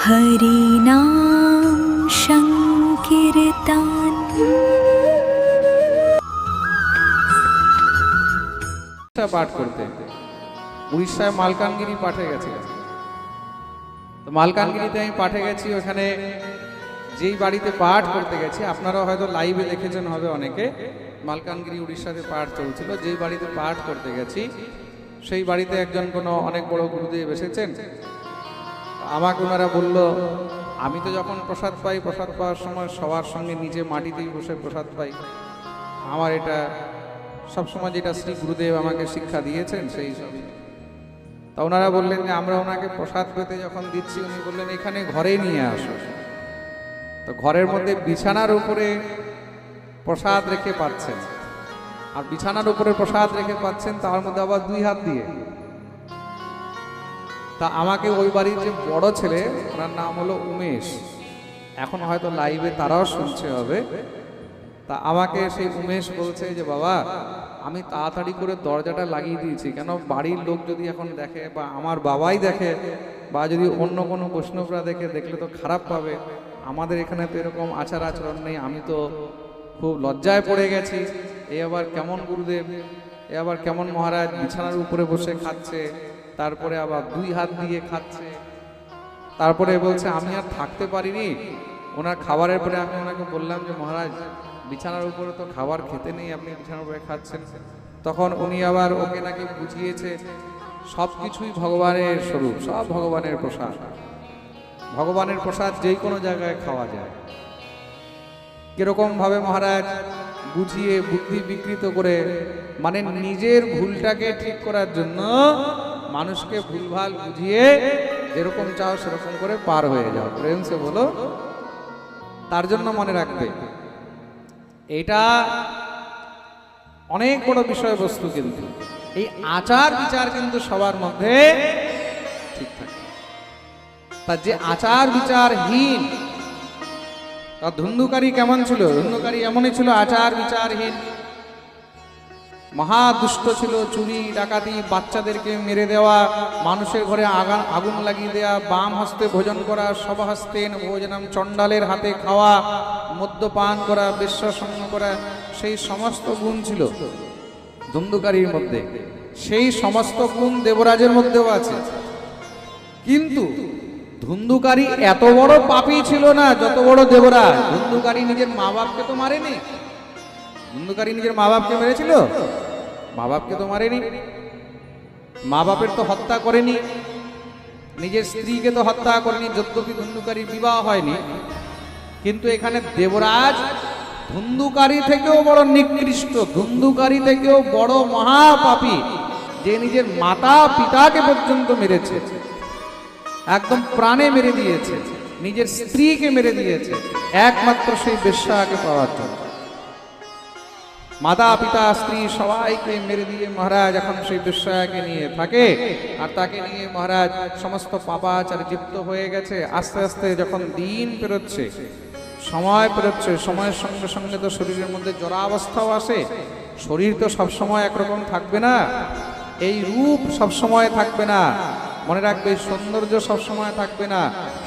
हरि नाम संकीर्तन। পাঠ করতে উড়িষ্যায় মালকানগিরি পাঠে গেছে। তো মালকানগিরিতে আমি পাঠে গেছি। ওখানে যেই বাড়িতে পাঠ করতে গেছি, আপনারাও হয়তো লাইভে দেখেছেন হবে অনেকে, মালকানগিরি উড়িষ্যাতে পাঠ চলছিল। যেই বাড়িতে পাঠ করতে গেছি সেই বাড়িতে একজন কোনো অনেক বড় গুরুদেব এসেছেন। আমাকে ওনারা বলল, আমি তো যখন প্রসাদ পাই, প্রসাদ পাওয়ার সময় সবার সঙ্গে নিজে মাটিতেই বসে প্রসাদ পাই। আমার এটা সবসময় যেটা শ্রী গুরুদেব আমাকে শিক্ষা দিয়েছেন সেই সবই। তা ওনারা বললেন যে আমরা ওনাকে প্রসাদ পেতে যখন দিচ্ছি, উনি বললেন এখানে ঘরে নিয়ে আসো। তো ঘরের মধ্যে বিছানার উপরে প্রসাদ রেখে পাচ্ছেন, আর বিছানার উপরে প্রসাদ রেখে পাচ্ছেন তার মধ্যে আবার 2 হাত দিয়ে। তা আমাকে ওই বাড়ির যে বড় ছেলে, ওনার নাম হলো উমেশ, এখন হয়তো লাইভে তারাও শুনছে হবে। তা আমাকে সেই উমেশ বলছে যে বাবা, আমি তাড়াতাড়ি করে দরজাটা লাগিয়ে দিয়েছি, কেন বাড়ির লোক যদি এখন দেখে, বা আমার বাবাই দেখে, বা যদি অন্য কোনো বৈষ্ণবরা দেখলে তো খারাপ পাবে। আমাদের এখানে তো এরকম আচার আচরণ নেই, আমি তো খুব লজ্জায় পড়ে গেছি। এ আবার কেমন গুরুদেব, এ আবার কেমন মহারাজ বিছানার উপরে বসে খাচ্ছে, তারপরে আবার 2 হাত দিয়ে খাচ্ছে। তারপরে বলছে আমি আর থাকতে পারিনি। ওনার খাবারের পরে আমি ওনাকে বললাম যে মহারাজ, বিছানার উপরে তো খাবার খেতে নেই, আপনি বিছানার উপরে খাচ্ছেন। তখন উনি আবার ওকে নাকি বুঝিয়েছে সব কিছুই ভগবানের স্বরূপ, সব ভগবানের প্রসাদ। ভগবানের প্রসাদ যেই কোনো জায়গায় খাওয়া যায়। কিরকম ভাবে মহারাজ বুঝিয়ে, বুদ্ধি বিকৃত করে, মানে নিজের ভুলটাকে ঠিক করার জন্য মানুষকে ভুলভাল বুঝিয়ে যেরকম চাও সেরকম করে পার হয়ে যাও। প্রেম সে বলো। তার জন্য মনে রাখবে, এটা অনেক বড় বিষয়বস্তু। কিন্তু এই আচার বিচার কিন্তু সবার মধ্যে ঠিক থাকে। তা যে আচার বিচারহীন, তার ধুন্ধুকারী কেমন ছিল? ধুন্ধুকারী এমনই ছিল, আচার বিচারহীন, মহাদুষ্ট ছিল। চুরি ডাকাতি, বাচ্চাদেরকে মেরে দেওয়া, মানুষের ঘরে আগুন লাগিয়ে দেওয়া, বাম হস্তে ভোজন করা, সবহস্তেন ভোজনম, চণ্ডালের হাতে খাওয়া, মদ্যপান করা, বেশ্যাসঙ্গ করা, সেই সমস্ত গুণ ছিল ধুন্ধুকারীর মধ্যে। সেই সমস্ত গুণ দেবরাজের মধ্যেও আছে। কিন্তু ধুন্ধুকারী এত বড় পাপী ছিল না যত বড় দেবরাজ। ধুন্ধুকারী নিজের মা বাপকে তো মারেনি। ধুন্ধুকারী নিজের মা বাপকে মেরেছিল? মা বাপকে তো মারেনি, মা বাপের তো হত্যা করেনি, নিজের স্ত্রীকে তো হত্যা করেনি, যদ্যপি ধুন্ধুকারীর বিবাহ হয়নি। কিন্তু এখানে দেবরাজ ধুন্ধুকারী থেকেও বড় নিকৃষ্ট, ধুন্ধুকারী থেকেও বড় মহাপাপী, যে নিজের মাতা পিতাকে পর্যন্ত মেরেছে, একদম প্রাণে মেরে দিয়েছে, নিজের স্ত্রীকে মেরে দিয়েছে, একমাত্র সেই বেশ্যাকে পাওয়ার জন্য। মাতা পিতা স্ত্রী সবাইকে মেরে দিয়ে মহারাজ এখন সেই বেশ্যাকে নিয়ে থাকে। আর তাকে নিয়ে মহারাজ সমস্ত পাপাচারে লিপ্ত হয়ে গেছে। আস্তে আস্তে যখন দিন পেরোচ্ছে, সময় পেরোচ্ছে, সময়ের সঙ্গে সঙ্গে তো শরীরের মধ্যে জরাবস্থাও আসে। শরীর তো সবসময় একরকম থাকবে না, এই রূপ সবসময় থাকবে না। মনে রাখবে, সৌন্দর্য সবসময় থাকবে না,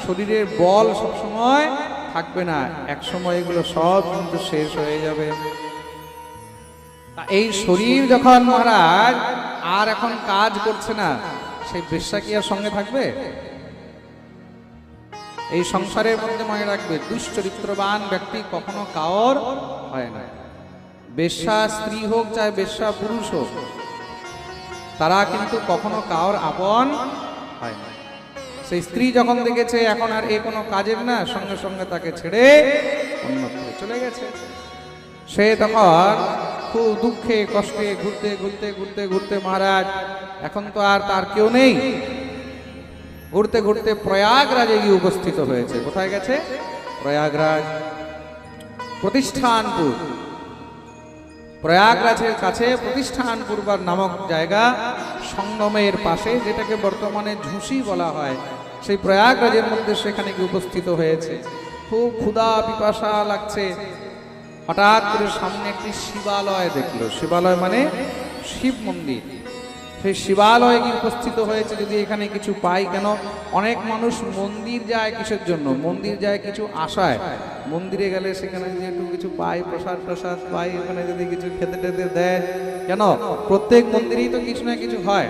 শরীরের বল সবসময় থাকবে না। এক সময় এগুলো সব কিন্তু শেষ হয়ে যাবে। এই শরীর যখন মহারাজ আর এখন কাজ করছে না, সেই বেশ্যা কি আর সঙ্গে থাকবে? এই সংসারের মধ্যে মনে রাখবে, দুশ্চরিত্রবান ব্যক্তি কখনো কাওর হয় না। বেশ্যা স্ত্রী হোক চাই বেশ্যা পুরুষ হোক, তারা কিন্তু কখনো কাওর আপন হয় না। সেই স্ত্রী যখন দেখেছে এখন আর এই কোনো কাজের না, সঙ্গে সঙ্গে তাকে ছেড়ে অন্যত্র চলে গেছে। সে তখন খুব দুঃখে কষ্টে ঘুরতে ঘুরতে ঘুরতে ঘুরতে মহারাজ এখন তো আর তার কেউ নেই। ঘুরতে ঘুরতে প্রয়াগরাজে গিয়ে উপস্থিত হয়েছে। কোথায় গেছে? প্রয়াগরাজ, প্রতিষ্ঠানপুর। প্রয়াগরাজের কাছে প্রতিষ্ঠানপুর নামক জায়গা, সঙ্গমের পাশে, যেটাকে বর্তমানে ঝুঁসি বলা হয়, সেই প্রয়াগরাজের মধ্যে সেখানে গিয়ে উপস্থিত হয়েছে। খুব ক্ষুধা পিপাসা লাগছে। হঠাৎ করে সামনে একটি শিবালয় দেখলো। শিবালয় মানে শিব মন্দির। সেই শিবালয়ে গিয়ে উপস্থিত হয়েছে যদি এখানে কিছু পাই। কেন অনেক মানুষ মন্দির যায় কিসের জন্য? মন্দির যায় কিছু আশায়। মন্দিরে গেলে সেখানে যদি একটু কিছু পাই, প্রসাদ প্রসাদ পাই, ওখানে যদি কিছু খেতে টেতে দেয়, কেন প্রত্যেক মন্দিরেই তো কিছু না কিছু হয়।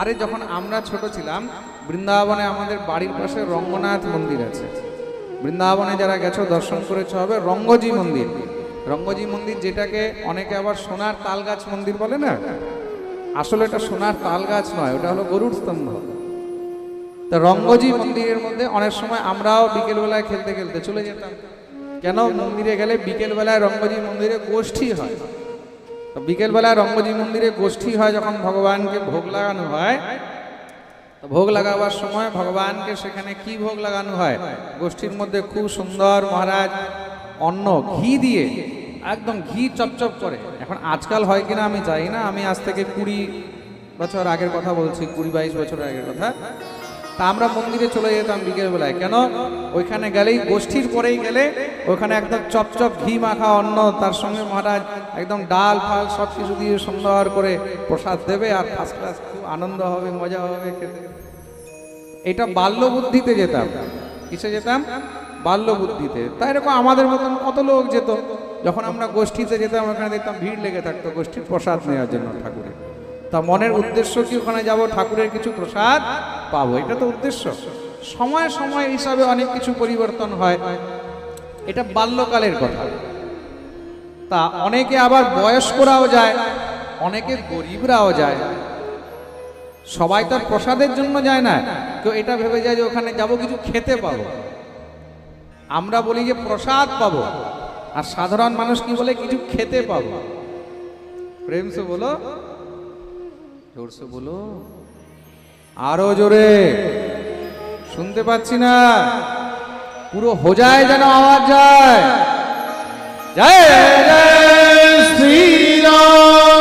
আরে যখন আমরা ছোট ছিলাম, বৃন্দাবনে আমাদের বাড়ির পাশে রঙ্গনাথ মন্দির আছে। বৃন্দাবনে যারা গেছো দর্শন করেছো হবে রঙ্গজি মন্দির। রঙ্গজি মন্দির, যেটাকে অনেকে আবার সোনার তাল গাছ মন্দির বলে না, আসলে এটা সোনার তাল গাছ নয়, ওটা হলো গরুর স্তম্ভ। তো রঙ্গজি মন্দিরের মধ্যে অনেক সময় আমরাও বিকেলবেলায় খেলতে খেলতে চলে যেতাম। কেন মন্দিরে গেলে বিকেলবেলায় রঙ্গজি মন্দিরে গোষ্ঠী হয়। তো বিকেলবেলায় রঙ্গজি মন্দিরে গোষ্ঠী হয়, যখন ভগবানকে ভোগ লাগানো হয়, ভোগ লাগাবার সময় ভগবানকে সেখানে কি ভোগ লাগানো হয়? গোষ্ঠীর মধ্যে খুব সুন্দর মহারাজ অন্ন ঘি দিয়ে, একদম ঘি চপচপ করে। এখন আজকাল হয় কিনা আমি জানি না, আমি আজ থেকে 20 বছর আগের কথা বলছি, 20-22 বছর আগের কথা। তা আমরা মন্দিরে চলে যেতাম বিকেলবেলায়। কেন? ওইখানে গেলেই, গোষ্ঠীর পরেই গেলে ওইখানে একদম চপচপ ঘি মাখা অন্ন, তার সঙ্গে মহারাজ একদম ডাল ফাল সব কিছু দিয়ে সুন্দর করে প্রসাদ দেবে, আর ফার্স্ট ক্লাস খুব আনন্দ হবে, মজা হবে খেতে। এটা বাল্য বুদ্ধিতে যেতাম। কিসে যেতাম? বাল্য বুদ্ধিতে। তাই এরকম আমাদের মতন কত লোক যেত। যখন আমরা গোষ্ঠীতে যেতাম ওখানে দেখতাম ভিড় লেগে থাকতো গোষ্ঠীর প্রসাদ নেওয়ার জন্য ঠাকুরের। তা মনের উদ্দেশ্য কি ওখানে যাব ঠাকুরের কিছু প্রসাদ পাবো, এটা তো উদ্দেশ্য। সময় সময় হিসাবে অনেক কিছু পরিবর্তন হয়, এটা বাল্যকালের কথা। তা অনেকে আবার বয়স্করাও যায়, অনেকে গরিবরাও যায়। সবাই তো প্রসাদের জন্য যায় না, কেউ এটা ভেবে যায় যে ওখানে যাব কিছু খেতে পাবো। আমরা বলি যে প্রসাদ পাবো, আর সাধারণ মানুষ কি বলে? কিছু খেতে পাবো। প্রেম সে বলো, জোর সে বলো, আরো জোরে, শুনতে পাচ্ছি না, পুরো হোজায় যেন আওয়াজ যায়। জয় জয় শ্রীরাম।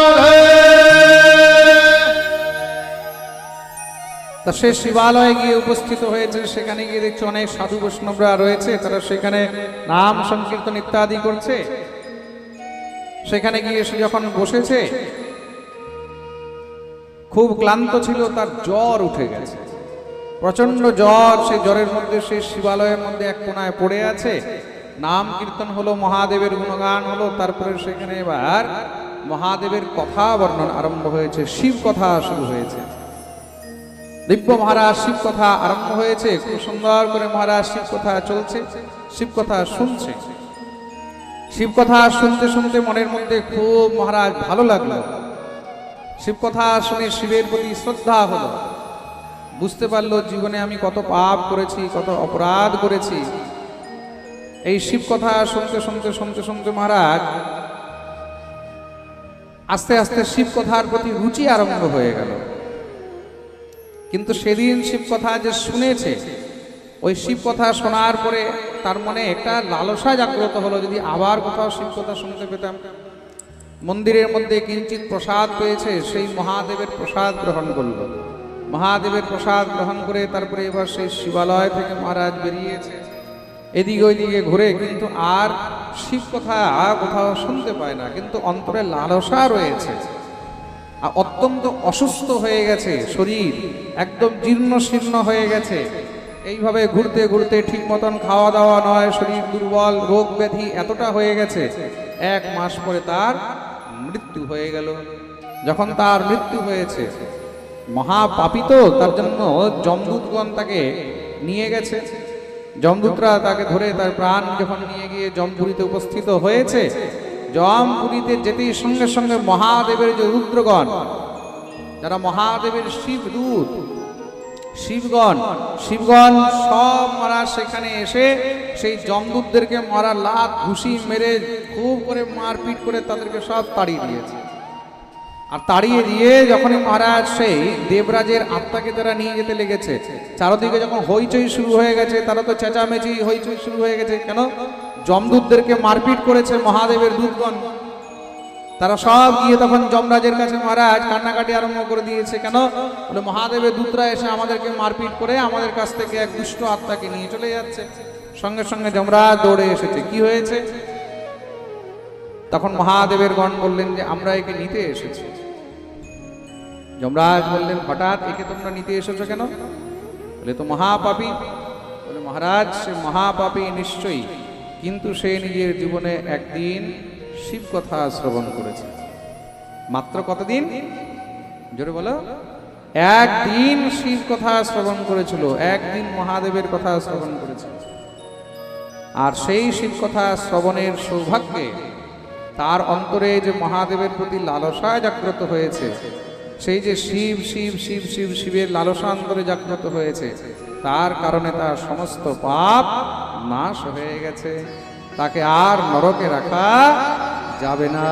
তা সে শিবালয়ে গিয়ে উপস্থিত হয়েছে, সেখানে গিয়ে দেখছি অনেক সাধু বৈষ্ণবরা রয়েছে, তারা সেখানে নাম সংকীর্তন ইত্যাদি করছে। সেখানে গিয়ে সে যখন বসেছে, খুব ক্লান্ত ছিল, তার জ্বর উঠে গেছে, প্রচন্ড জ্বর। সেই জ্বরের মধ্যে সে শিবালয়ের মধ্যে এক কোনায় পড়ে আছে। নাম কীর্তন হলো, মহাদেবের গুণগান হলো, তারপরে সেখানে এবার মহাদেবের কথা বর্ণন আরম্ভ হয়েছে, শিব কথা শুরু হয়েছে। দিব্য মহারাজ শিব কথা আরম্ভ হয়েছে, খুব সুন্দর করে মহারাজ শিব কথা চলছে, শিব কথা শুনছে। শিব কথা শুনতে শুনতে মনের মধ্যে খুব মহারাজ ভালো লাগলো। শিব কথা শুনে শিবের প্রতি শ্রদ্ধা হলো, বুঝতে পারলো জীবনে আমি কত পাপ করেছি, কত অপরাধ করেছি। এই শিব কথা শুনতে শুনতে শুনতে শুনতে মহারাজ আস্তে আস্তে শিব কথার প্রতি রুচি আরম্ভ হয়ে গেল। কিন্তু সেদিন শিব কথা যে শুনেছে, ওই শিব কথা শোনার পরে তার মনে একটা লালসা জাগ্রত হলো, যদি আবার কোথাও শিব কথা শুনতে পেতাম। মন্দিরের মধ্যে কিঞ্চিত প্রসাদ পেয়েছে, সেই মহাদেবের প্রসাদ গ্রহণ করল। মহাদেবের প্রসাদ গ্রহণ করে তারপরে এবার সেই শিবালয় থেকে মহারাজ বেরিয়েছে, এদিকে ওইদিকে ঘুরে, কিন্তু আর শিব কথা কোথাও শুনতে পায় না। কিন্তু অন্তরে লালসা রয়েছে, আর অত্যন্ত অসুস্থ হয়ে গেছে শরীর, একদম জীর্ণ শীর্ণ হয়ে গেছে। এইভাবে ঘুরতে ঘুরতে ঠিক মতন খাওয়া দাওয়া নয়, শরীর দুর্বল, রোগ ব্যাধি এতটা হয়ে গেছে। 1 মাস পরে তার মৃত্যু হয়ে গেল। যখন তার মৃত্যু হয়েছে, মহাপাপিত, তার জন্য যমদূতগণ তাকে নিয়ে গেছে। যমদূতরা তাকে ধরে তার প্রাণ যখন নিয়ে গিয়ে যমপুরীতে উপস্থিত হয়েছে, যমপুরীতে যেতেই সঙ্গে সঙ্গে মহাদেবের যে রুদ্রগণ, যারা মহাদেবের শিবদূত, শিবগণ সব মারা সেখানে এসে সেই যমদূতদেরকে মারা লাত ঘুষি মেরে খুব করে মারপিট করে তাদেরকে সব তাড়িয়ে দিয়েছে। আর তাড়িয়ে দিয়ে যখনই মহারাজ সেই দেবরাজের আত্মাকে তারা নিয়ে যেতে লেগেছে, চারদিকে যখন হইচই শুরু হয়ে গেছে, তারা তো চেঁচামেচি হইচই শুরু হয়ে গেছে। কেন? যমদূতদেরকে মারপিট করেছে মহাদেবের দূতগণ। তারা সব গিয়ে তখন যমরাজের কাছে মহারাজ কান্নাকাটি আরম্ভ করে দিয়েছে। কেন? বলে মহাদেবের দূতরা এসে আমাদেরকে মারপিট করে আমাদের কাছ থেকে এক দুষ্ট আত্মাকে নিয়ে চলে যাচ্ছে। সঙ্গে সঙ্গে যমরাজ দৌড়ে এসেছে। কি হয়েছে? তখন মহাদেবের গণ বললেন যে আমরা একে নিতে এসেছি। যমরাজ বললেন, হঠাৎ একে তোমরা নিতে এসেছো কেন? বলে, তো মহাপাপী। বলে, মহারাজ সে মহাপাপী নিশ্চয়ই, কিন্তু সে নিজের জীবনে একদিন শিব কথা শ্রবণ করেছে। মাত্র কতদিন? জোরে বলো। একদিন শিব কথা শ্রবণ করেছিল, একদিন মহাদেবের কথা শ্রবণ করেছিল। আর সেই শিব কথা শ্রবণের সৌভাগ্যে তার অন্তরে যে মহাদেবের প্রতি লালসা জাগ্রত হয়েছে, সেই যে শিব শিব শিব শিব শিবের লালসা অন্তরে জাগ্রত হয়েছে, তার কারণে তার সমস্ত পাপ নাশ হয়ে গেছে। তাকে আর নরকে রাখা যাবে না।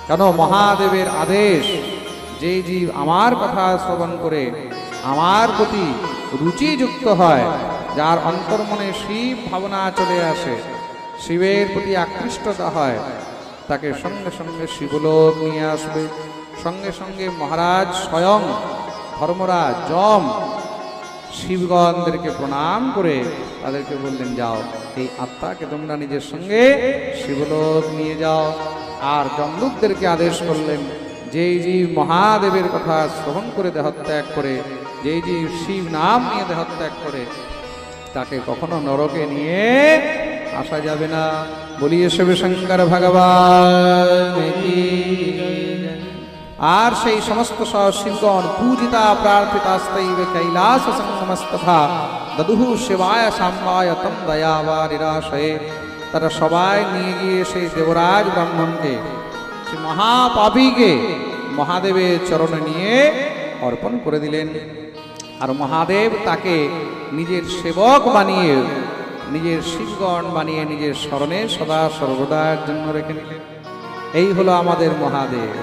কেন? মহাদেবের আদেশ, যেই জীব আমার কথা শ্রবণ করে আমার প্রতি রুচিযুক্ত হয়, যার অন্তর্মনে শিব ভাবনা চলে আসে, শিবের প্রতি আকৃষ্টতা হয়, তাকে সঙ্গে সঙ্গে শিবলোক নিয়ে আসবে। সঙ্গে সঙ্গে মহারাজ স্বয়ং ধর্মরাজ যম শিবগণদেরকে প্রণাম করে তাদেরকে বললেন, যাও এই আত্মাকে তোমরা নিজের সঙ্গে শিবলোক নিয়ে যাও। আর যমদূতদেরকে আদেশ করলেন, যেই জীব মহাদেবের কথা শ্রবণ করে দেহত্যাগ করে, যেই জীব শিব নাম নিয়ে দেহত্যাগ করে, তাকে কখনো নরকে নিয়ে আসা যাবে না। বলিয়ে শিব শঙ্কর ভগবান কি। আর সেই সমস্ত শিবগণ পূজিতা প্রার্থিতাস্তৈবে কৈলাস সঙ্গমস্তথা দদুহু শিবায় সাম্বায় তম দয়াবা নিরাশয়ে। তারা সবাই নিয়ে গিয়ে সেই দেবরাজ ব্রাহ্মণকে, সেই মহাপাপীকে মহাদেবের চরণে নিয়ে অর্পণ করে দিলেন। আর মহাদেব তাকে নিজের সেবক বানিয়ে, নিজের শিবগণ বানিয়ে নিজের স্মরণে সদা সর্বদার জন্য রেখে নিলেন। এই হলো আমাদের মহাদেব।